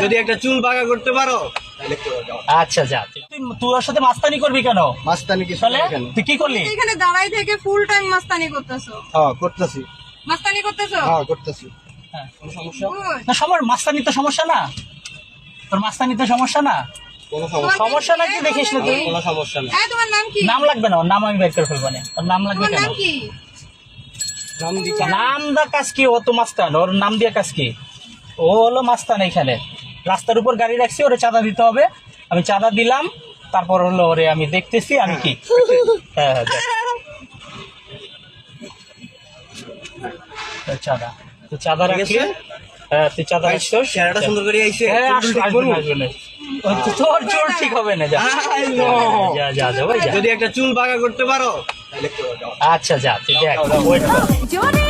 যদি একটা চুল বাঁকা করতে পারো তাহলে আচ্ছা যা, তুই তোর সাথে মাস্তানি করবি কেন? মাস্তানি কি তাহলে তুই কি করলি? এখানে দাঁড়াই থেকে ফুল টাইম মাস্তানি করতেছো। হ্যাঁ করতেছি, মাস্তানি করতেছো? হ্যাঁ করতেছি। হ্যাঁ। কোনো সমস্যা? Good. না সবার মাস্তানি তো সমস্যা না, তোর মাস্তানি তো সমস্যা না। কোনো সমস্যা? সমস্যা নাকি দেখিস না তুই? কোনো সমস্যা না। হ্যাঁ, তোমার নাম কি? নাম লাগবে না, ওর নাম আমি বের করে ফেলবো না। ওর নাম লাগবে তোমার কেন? নাম কি? নাম দি নাম দা কাজ কি? ও তো মাস্তান, ওর নাম দিয়ে কাজ কি? ও হলো মাস্তান। এখানে রাস্তার উপর গাড়ি রাখছি, ওরে চাঁদা দিতে হবে, আমি চাঁদা দিলাম, তারপর হলো ওরে আমি দেখতেছি আমি কি। হ্যাঁ হ্যাঁ দেখ। চাঁদা তুই চাঁদা ঠিক রাখলি? আছে? হ্যাঁ তুই চাঁদা রাখছিস। চেহারাটা সুন্দর করে আইছে। হ্যাঁ আসবে আসবে। তোর চোর ঠিক হবে না, যা I know. যা যা যা ভাই যা। যদি একটা চুল বাঁকা করতে পারো তাহলে আচ্ছা যা, তুই দেখ ওয়েট কর। জোরে